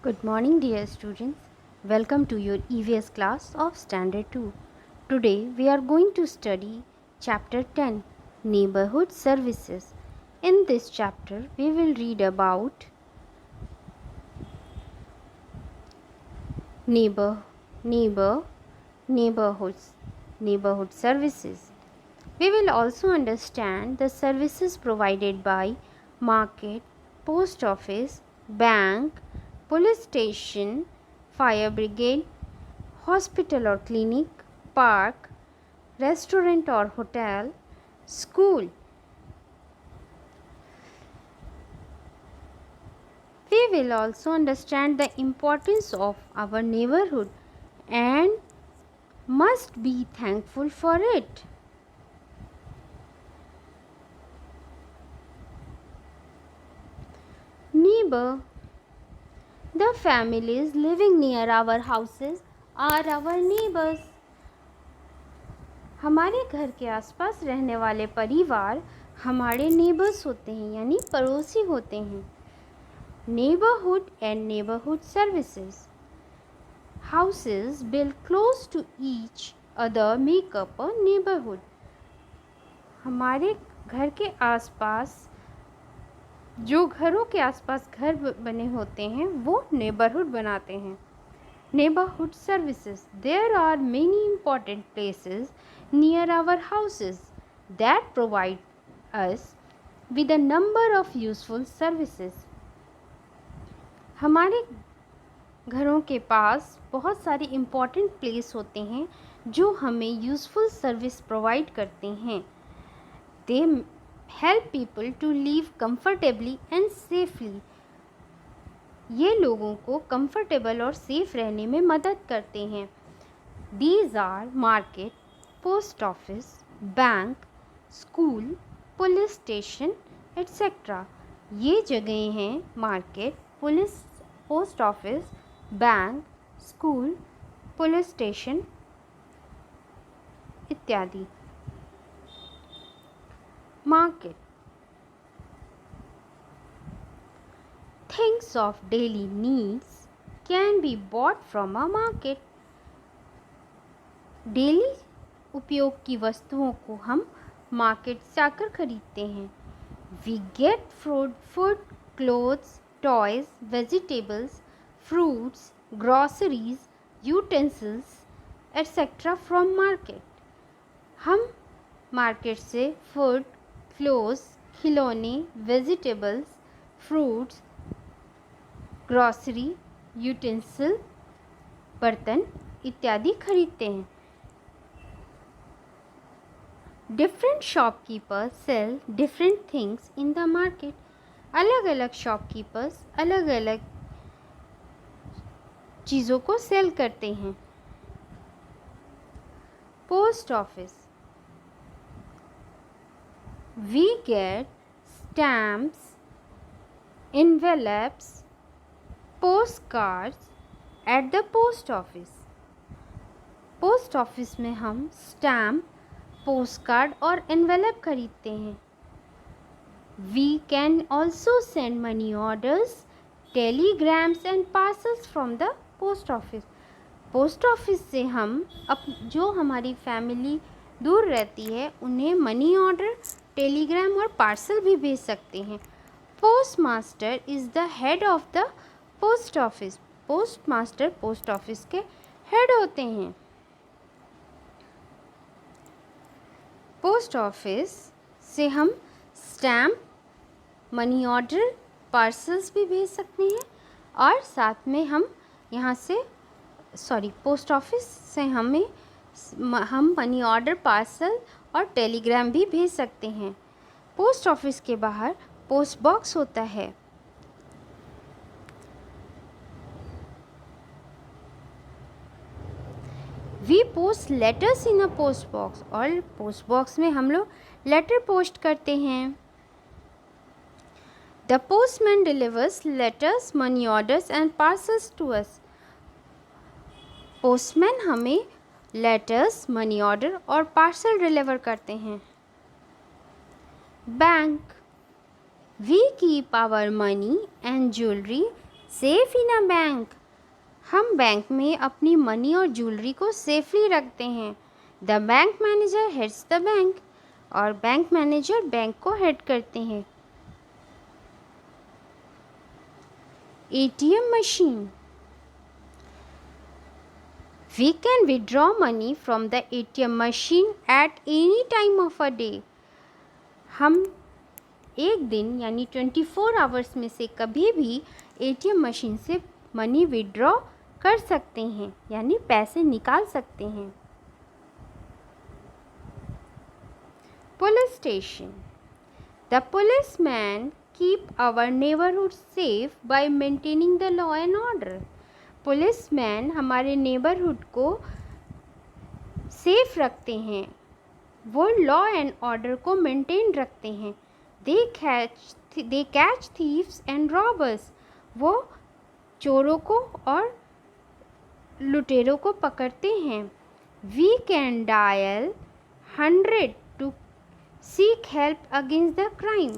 Good morning, dear students. Welcome to your EVS class of Standard 2. Today we are going to study Chapter 10 Neighborhood Services. In this chapter, we will read about neighbor, neighbor, neighborhoods, neighborhood services. We will also understand the services provided by market, post office, bank, police station, fire brigade, hospital or clinic, park, restaurant or hotel, school. We will also understand the importance of our neighborhood and must be thankful for it. Neighbor. The families living near our houses are our neighbors. हमारे घर के आसपास रहने वाले परिवार हमारे neighbours होते हैं यानी पड़ोसी होते हैं. Neighborhood and neighborhood services. Houses built close to each other make up a neighborhood. हमारे घर के आसपास जो घरों के आसपास घर बने होते हैं वो नेबरहुड बनाते हैं. Neighborhood services. There are many important places near our houses that provide us with a number of useful services. हमारे घरों के पास बहुत सारे इम्पॉर्टेंट प्लेस होते हैं जो हमें यूज़फुल सर्विस प्रोवाइड करते हैं. They help people to live comfortably and safely. ये लोगों को कंफर्टेबल और सेफ रहने में मदद करते हैं. These are market, post office, bank, school, police station, etc. ये जगहें हैं market, police, post office, bank, school, police station इत्यादि. Market. Things of daily needs can be bought from a market. Daily उपयोग की वस्तुओं को हम मार्केट से आकर खरीदते हैं. We get food, clothes, toys, vegetables, fruits, groceries, utensils, etc. from market. हम मार्केट से फूड, क्लोथ्स, खिलौने, वेजिटेबल्स, फ्रूट्स, ग्रॉसरी, यूटेंसिल, बर्तन इत्यादि खरीदते हैं. Different shopkeepers sell different things in the market. अलग अलग शॉपकीपर्स अलग अलग चीज़ों को सेल करते हैं. Post office. We get stamps, envelopes, postcards at the post office. Post office में हम स्टैम्प, पोस्टकार्ड और एनवेलप खरीदते हैं. We can also send money orders, telegrams and parcels from the post office. Post office से हम जो हमारी family दूर रहती है उन्हें मनी ऑर्डर, टेलीग्राम और पार्सल भी भेज सकते हैं. Post master is the head of the post office. Post master post office के हेड होते हैं. पोस्ट ऑफिस से हम स्टैम्प, मनी ऑर्डर, पार्सल्स भी भेज सकते हैं और साथ में हम यहाँ से पोस्ट ऑफिस से हम मनी ऑर्डर, पार्सल और टेलीग्राम भी भेज सकते हैं. पोस्ट ऑफिस के बाहर पोस्ट बॉक्स होता है. We post letters in a post box. और पोस्ट बॉक्स में हम लोग लेटर पोस्ट करते हैं. The postman delivers letters, money orders and parcels to us. Postman हमें लेटर्स, मनी ऑर्डर और पार्सल डिलीवर करते हैं. Bank. We keep our money and jewellery safe in a bank, हम बैंक में अपनी मनी और ज्वेलरी को सेफली रखते हैं। The bank manager heads the bank, और बैंक मैनेजर बैंक को हेड करते हैं। ATM machine, we can withdraw money from the ATM machine at any time of a day. हम एक दिन यानी 24 आवर्स में से कभी भी ATM मशीन से मनी विड्रॉ कर सकते हैं यानी पैसे निकाल सकते हैं। Police station, the policeman keep our neighbourhood safe by maintaining the law and order. Policeman हमारे नेबरहुड को सेफ रखते हैं, वो लॉ एंड ऑर्डर को मेंटेन रखते हैं। They catch thieves and robbers, वो चोरों को और लुटेरों को पकड़ते हैं। We can dial 100 to seek help against the crime,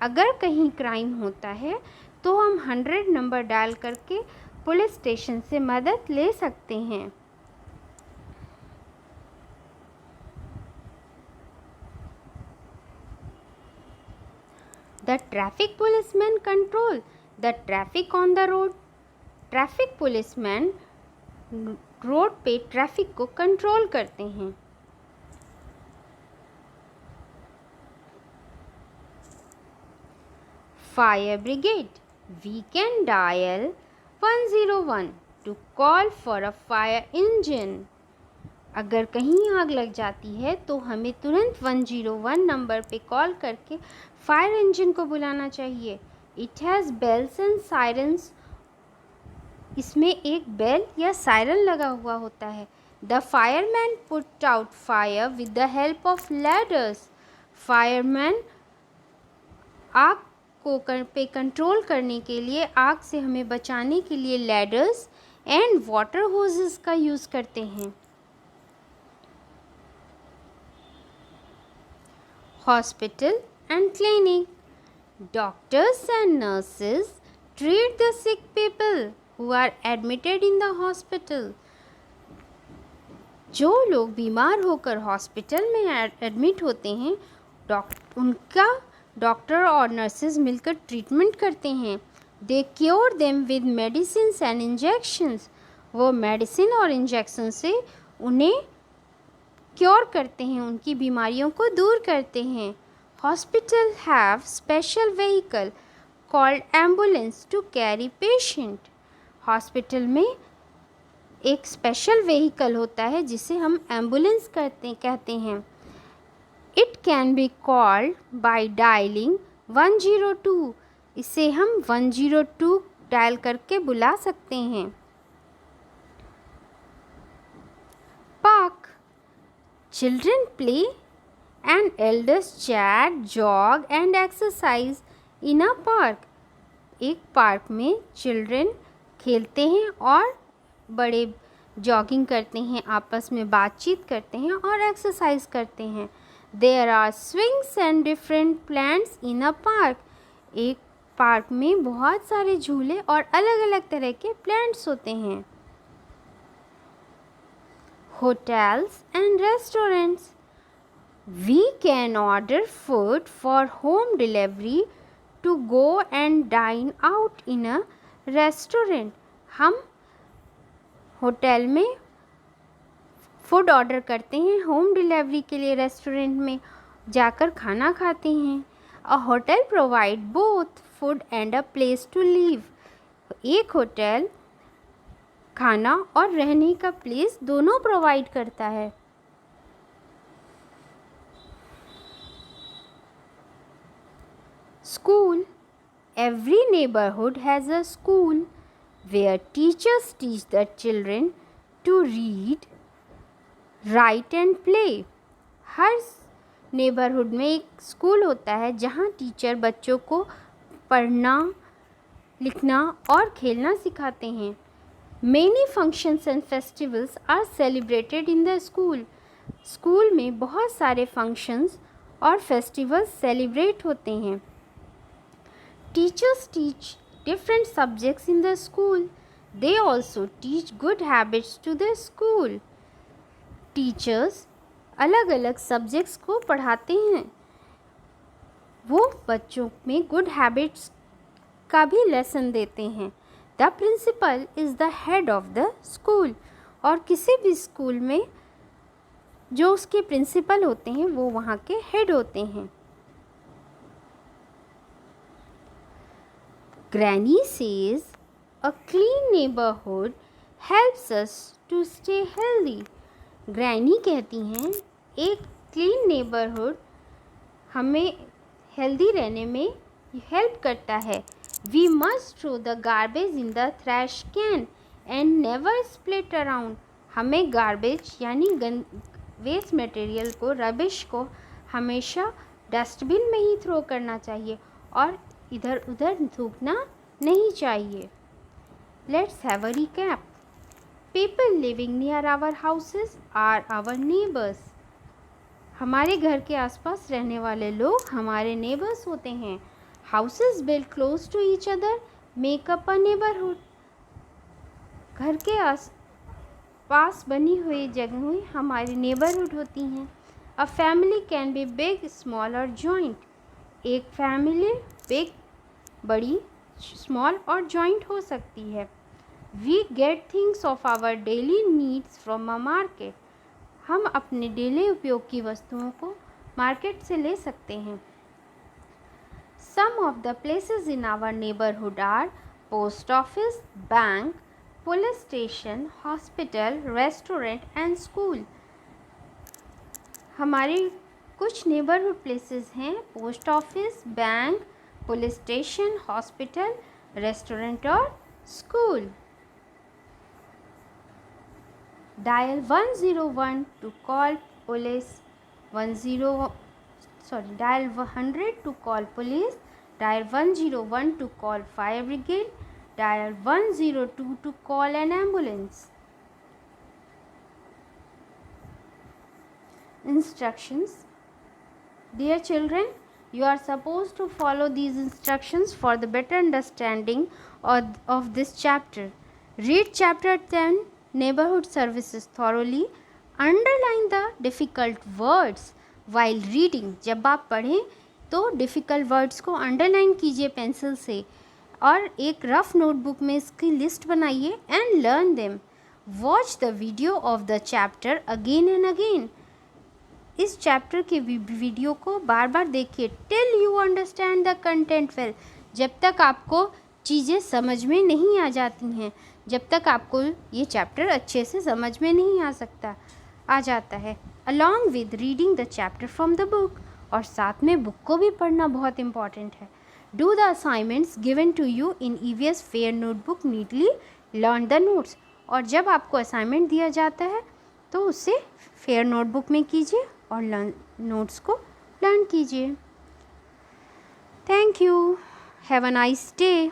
अगर कहीं क्राइम होता है तो हम 100 नंबर डायल करके पुलिस स्टेशन से मदद ले सकते हैं। The traffic policeman control the traffic on the road, traffic policeman road पे ट्रैफिक को कंट्रोल करते हैं। Fire brigade, we can dial 101 to call for a fire engine, अगर कहीं आग लग जाती है तो हमें तुरंत 101 नंबर पे कॉल करके फायर इंजन को बुलाना चाहिए। It has bells and sirens, इसमें एक बेल या सायरन लगा हुआ होता है। The fireman put out fire with the help of ladders, fireman आग को पे कंट्रोल करने के लिए, आग से हमें बचाने के लिए लैडर्स एंड वाटर होसेस का यूज़ करते हैं। Hospital and clinic, doctors and nurses treat the sick people who are admitted in the hospital. जो लोग बीमार होकर हॉस्पिटल में एडमिट होते हैं, उनका डॉक्टर और नर्सेज मिलकर ट्रीटमेंट करते हैं। They cure them with medicine and injections, वो मेडिसिन और इंजेक्शन से उन्हें क्योर करते हैं, उनकी बीमारियों को दूर करते हैं। Hospital have special vehicle called ambulance to carry patient, hospital में एक स्पेशल व्हीकल होता है जिसे हम एम्बुलेंस कहते हैं। It can be called by dialing 102, इसे हम 102 डायल करके बुला सकते हैं। Park, children play and elders chat, jog and exercise in a park, एक पार्क में चिल्ड्रन खेलते हैं और बड़े जॉगिंग करते हैं, आपस में बातचीत करते हैं और एक्सरसाइज करते हैं। There are swings and different plants in a park, एक पार्क में बहुत सारे झूले और अलग अलग तरह के प्लांट्स होते हैं। Hotels and restaurants, we can order food for home delivery to go and dine out in a restaurant, हम होटल में फूड ऑर्डर करते हैं होम डिलीवरी के लिए, रेस्टोरेंट में जाकर खाना खाते हैं। A hotel provide both food and a place to live, एक होटल खाना और रहने का प्लेस दोनों प्रोवाइड करता है। School, every neighborhood has a school where teachers teach the children to read, write and play. Her neighbourhood में एक स्कूल होता है जहाँ टीचर बच्चों को पढ़ना, लिखना और खेलना सिखाते हैं। Many functions and festivals are celebrated in the school. School में बहुत सारे फंक्शंस और फेस्टिवल्स सेलिब्रेट होते हैं। Teachers teach different subjects in the school. They also teach good habits to the school. Teachers अलग अलग सब्जेक्ट्स को पढ़ाते हैं, वो बच्चों में गुड हैबिट्स का भी लेसन देते हैं. The principal is the head of the school. और किसी भी स्कूल में जो उसके प्रिंसिपल होते हैं वो वहाँ के हेड होते हैं. Granny says a clean neighbourhood helps us to stay healthy. Granny कहती हैं एक क्लीन नेबरहुड हमें हेल्दी रहने में हेल्प करता है. We must throw the garbage in the trash can and never split around. हमें गार्बेज यानी वेस्ट मटेरियल को, रबिश को हमेशा डस्टबिन में ही थ्रो करना चाहिए और इधर उधर थूकना नहीं चाहिए. Let's have a recap. People living near our houses are our neighbours. हमारे घर के आसपास रहने वाले लोग हमारे नेबर्स होते हैं. Houses built close to each other make up a neighbourhood. घर के पास बनी हुई जगहें हमारी नेबरहुड होती हैं. A family can be big, small और जॉइंट. एक फैमिली बिग, बड़ी, स्मॉल और जॉइंट हो सकती है. We get things of our daily needs from a market. हम अपने डेली उपयोग की वस्तुओं को मार्केट से ले सकते हैं. Some of the places in our neighbourhood are post office, bank, police station, hospital, restaurant and school. हमारे कुछ नेबरहुड प्लेसेस हैं post office, bank, police station, hospital, restaurant और school. Dial 101 to call police. Dial 100 to call police. Dial 101 to call fire brigade. Dial 102 to call an ambulance. Instructions. Dear children, you are supposed to follow these instructions for the better understanding of this chapter. Read chapter 10 Neighborhood Services thoroughly. Underline the difficult words while reading. जब आप पढ़ें तो difficult words को underline कीजिए pencil से और एक rough notebook में इसकी लिस्ट बनाइए and learn them. Watch the video of the chapter again and again. इस चैप्टर के वीडियो को बार बार देखिए till you understand the content well. जब तक आपको चीज़ें समझ में नहीं आ जाती हैं, जब तक आपको ये चैप्टर अच्छे से समझ में नहीं आ जाता है. Along with reading the chapter from the book. और साथ में बुक को भी पढ़ना बहुत इम्पॉर्टेंट है. Do the assignments given to you in EVS fair notebook neatly. Learn the notes. और जब आपको असाइनमेंट दिया जाता है तो उसे फेयर नोटबुक में कीजिए और नोट्स को लर्न कीजिए. Thank you. Have a nice day.